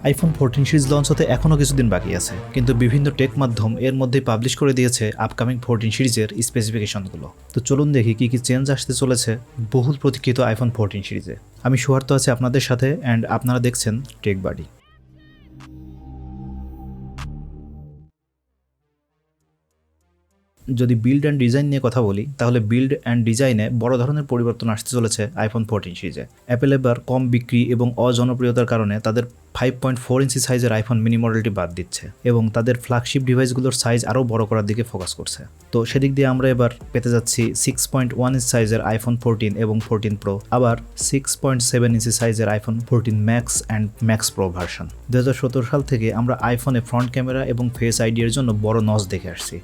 IPhone 14 series launch হতে এখনও কিছুদিন বাকি আছে, কিন্তু বিভিন্ন টেক মাধ্যম এর মধ্যে পাবলিশ করে দিয়েছে আপকামিং 14 সিরিজের স্পেসিফিকেশনগুলো। তো চলুন দেখি কি কি চেঞ্জ আসতে চলেছে বহুল প্রতীক্ষিত আইফোন 14 সিরিজে। আমি সুহার্ত আছি আপনাদের সাথে, অ্যান্ড আপনারা দেখছেন টেকবাডি। যদি বিল্ড অ্যান্ড ডিজাইন নিয়ে কথা বলি, তাহলে বিল্ড অ্যান্ড ডিজাইনে বড় ধরনের পরিবর্তন আসতে চলেছে আইফোন 14 সিরিজে। অ্যাপেল এবার কম বিক্রি এবং অজনপ্রিয়তার কারণে তাদের 5.4 ইঞ্চি সাইজের আইফোন মিনি মডেলটি বাদ দিচ্ছে এবং তাদের ফ্ল্যাগশিপ ডিভাইসগুলোর সাইজ আরও বড় করার দিকে ফোকাস করছে। তো সেদিক দিয়ে আমরা এবার পেতে যাচ্ছি 6.1 ইঞ্চি সাইজের আইফোন 14 এবং 14 প্রো, আবার 6.7 ইঞ্চি সাইজের iPhone 14 max and max pro version. 2017 সাল থেকে আমরা আইফোনে ফ্রন্ট ক্যামেরা এবং ফেস আইডি এর জন্য বড় নচ দেখে আসছি,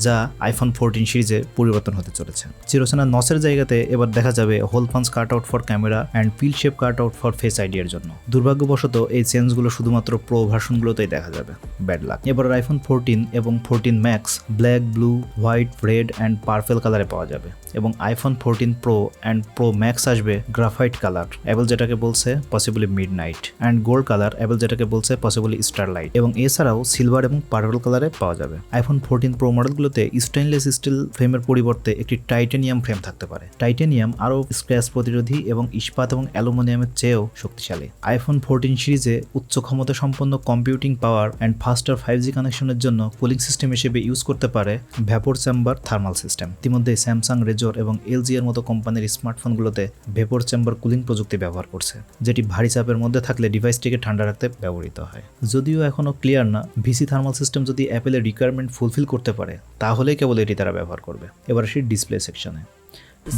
যা আইফোন 14 সিরিজে পরিবর্তন হতে চলেছে। চিরচেনা নচের জায়গাতে এবার দেখা যাবে hole punch cut out for camera and pill shape cut out for face ID এর জন্য। দুর্ভাগ্যবশত এই চেঞ্জগুলো শুধুমাত্র প্রো ভার্সনগুলোতেই দেখা যাবে। Bad luck. এবার আইফোন 14 এবং 14 max black, blue, white, red and purple কালারে পাওয়া যাবে এবং iPhone 14 pro and pro max আসবে গ্রাফাইট কালার, অ্যাপল যেটাকে বলছে possibly mid night, and gold colour, Apple যেটাকে বলছে পসিবলি স্টারলাইট, এবং এছাড়াও সিলভার এবং পার্পল কালারে পাওয়া যাবে। আইফোন 14 প্রো মডেলগুলোতে স্টেইনলেস স্টিল ফ্রেমের পরিবর্তে একটি টাইটানিয়াম ফ্রেম থাকতে পারে। টাইটানিয়াম আরও স্ক্র্যাচ প্রতিরোধী এবং ইস্পাত এবং অ্যালুমিনিয়ামের চেয়েও শক্তিশালী। আইফোন 14 সিরিজে উচ্চ ক্ষমতা সম্পন্ন কম্পিউটিং পাওয়ার অ্যান্ড ফাস্টার 5G কানেকশনের জন্য কুলিং সিস্টেম হিসেবে ইউজ করতে পারে ভেপর চেম্বার থার্মাল সিস্টেম। ইতিমধ্যে স্যামসাং, রেজর এবং এলজি এর মতো কোম্পানির স্মার্টফোনগুলোতে ভেপর চেম্বার কুলিং প্রযুক্তি ব্যবহার করছে, যেটি ভারী চাপের মধ্যে থাকলে ডিভাইসটিকে ঠান্ডা রাখতে ব্যবহৃত হয়। যদিও এখনও ক্লিয়ার না ভিসি থার্মাল সিস্টেম যদি অ্যাপেলের রিকোয়ারমেন্ট ফুলফিল করতে পারে, তাহলেই কেবল এটি তারা ব্যবহার করবে। এবার আসি ডিসপ্লে সেকশনে।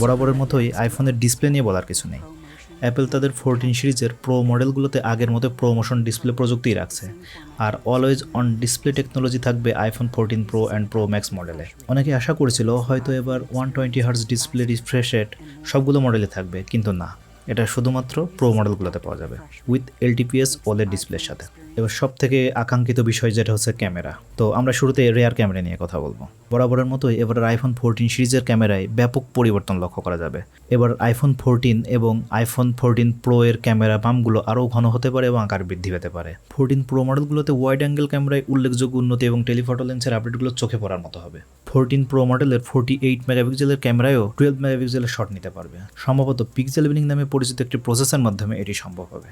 বরাবরের মতোই আইফোনের ডিসপ্লে নিয়ে বলার কিছু নেই। অ্যাপেল তাদের 14 সিরিজের প্রো মডেলগুলোতে আগের মতো প্রোমোশন ডিসপ্লে প্রযুক্তিই রাখছে, are always on display technology থাকবে iPhone 14 pro and pro max মডেলে। অনেকে আশা করেছিল হয়তো এবার 120 হার্জ ডিসপ্লে রিফ্রেশ রেট সবগুলো মডেলে থাকবে, কিন্তু না, এটা শুধুমাত্র প্রো মডেলগুলোতে পাওয়া যাবে উইথ LTPS OLED ডিসপ্লের সাথে। এবার সব থেকে আকাঙ্ক্ষিত বিষয় যেটা হচ্ছে ক্যামেরা। তো আমরা শুরুতে রেয়ার ক্যামেরা নিয়ে কথা বলবো। বরাবরের মতোই এবার আইফোন 14 সিরিজের ক্যামেরায় ব্যাপক পরিবর্তন লক্ষ্য করা যাবে। এবার আইফোন 14 এবং আইফোন 14 প্রো এর ক্যামেরা বামগুলো আরও ঘন হতে পারে এবং আকার বৃদ্ধি পেতে পারে। 14 প্রো মডেলগুলোতে ওয়াইড অ্যাঙ্গেল ক্যামেরায় উল্লেখযোগ্য উন্নতি এবং টেলিফটো লেন্সের আপডেটগুলো চোখে পড়ার মতো হবে। 14 প্রো মডেলের 48 মেগাপিক্সেলের ক্যামেরায়ও 12 মেগাপিক্সেলের শট নিতে পারবে। সম্ভবত পিক্সেল বিনিং নামে পরিচিত একটি প্রসেসের মাধ্যমে এটি সম্ভব হবে।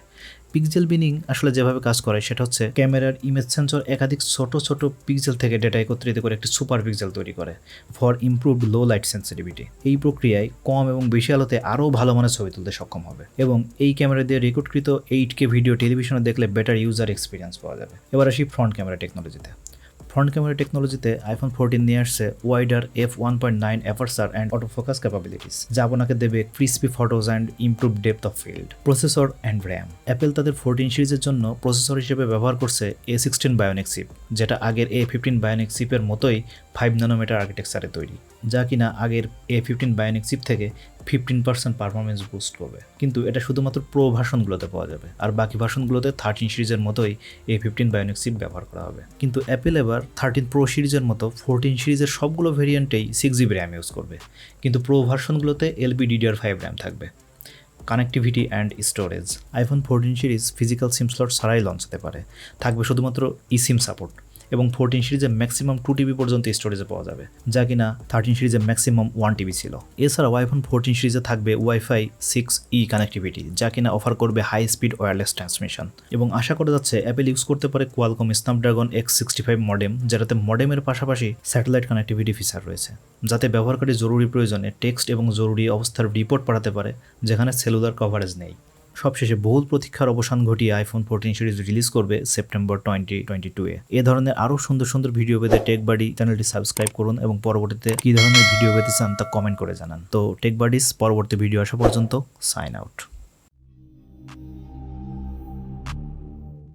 পিক্সেল বিনিং আসলে যেভাবে কাজ করে সেটা হচ্ছে ক্যামেরার ইমেজ সেন্সর একাধিক ছোট ছোট পিক্সেল থেকে ডেটা একত্রিত করে একটি সুপার পিক্সেল তৈরি করে for improved low light sensitivity. এই প্রক্রিয়ায় কম এবং বেশি আলোতে আরও ভালো মানের ছবি তুলতে সক্ষম হবে, এবং এই ক্যামেরা দিয়ে রেকর্ডকৃত 8K ভিডিও টেলিভিশনে দেখলে বেটার ইউজার এক্সপিরিয়েন্স পাওয়া যাবে। এবার আসি ফ্রন্ট ক্যামেরা টেকনোলজিতে। ফ্রন্ট ক্যামেরা টেকনোলজিতে আইফোন 14 নিয়ে আসছে wider f1.9 aperture and autofocus capabilities, যা আপনাকে দেবে crispy photos and improve depth of field. Processor and RAM. Apple তাদের 14 সিরিজের জন্য প্রসেসর হিসেবে ব্যবহার করছে A16 বায়োনিক চিপ, যেটা আগের A15 বায়োনিক চিপের মতোই 5 ন্যানোমিটার আর্কিটেকচারে তৈরি, যা কিনা আগের A15 বায়োনিক চিপ থেকে 15% পারফরমেন্স বুস্ট করবে। কিন্তু এটা শুধুমাত্র প্রো ভার্সনগুলোতে পাওয়া যাবে, আর বাকি ভার্সনগুলোতে 13 সিরিজের মতোই A15 বায়োনিক চিপ ব্যবহার করা হবে। কিন্তু অ্যাপেল এবার 13 প্রো সিরিজের মতো 14 সিরিজের সবগুলো ভেরিয়েন্টেই 6GB র্যাম ইউজ করবে, কিন্তু প্রো ভার্সনগুলোতে LPDDR5 র্যাম থাকবে। Connectivity and storage. IPhone 14 series physical SIM slot ছাড়াই লঞ্চ হতে পারে, থাকবে শুধুমাত্র eSIM সাপোর্ট, এবং 14 সিরিজে ম্যাক্সিমাম 2TB পর্যন্ত স্টোরেজে পাওয়া যাবে, যা কিনা 13 সিরিজে ম্যাক্সিমাম 1TB ছিল। এছাড়াও আইফোন 14 সিরিজে থাকবে ওয়াইফাই 6E কানেক্টিভিটি, যা কিনা অফার করবে হাই স্পিড ওয়্যারলেস ট্রান্সমিশন। এবং আশা করা যাচ্ছে অ্যাপেল ইউজ করতে পারে কোয়ালকম স্ন্যাপড্রাগন X65 মডেম, যেটাতে মডেমের পাশাপাশি স্যাটেলাইট কানেক্টিভিটি ফিচার রয়েছে, যাতে ব্যবহারকারী জরুরি প্রয়োজনে টেক্সট এবং জরুরি অবস্থার রিপোর্ট পাঠাতে পারে যেখানে সেলুলার কভারেজ নেই। সবশেষে বহুল প্রতীক্ষার অবসান ঘটিয়ে আইফোন 14 সিরিজ রিলিজ করবে সেপ্টেম্বর 2022-এ। এ ধরনের আরও সুন্দর সুন্দর ভিডিও পেতে টেকবাডি চ্যানেলটি সাবস্ক্রাইব করুন এবং পরবর্তীতে কী ধরনের ভিডিও পেতে চান তা কমেন্ট করে জানান। তো টেকবাডিস পরবর্তী ভিডিও আসা পর্যন্ত সাইন আউট।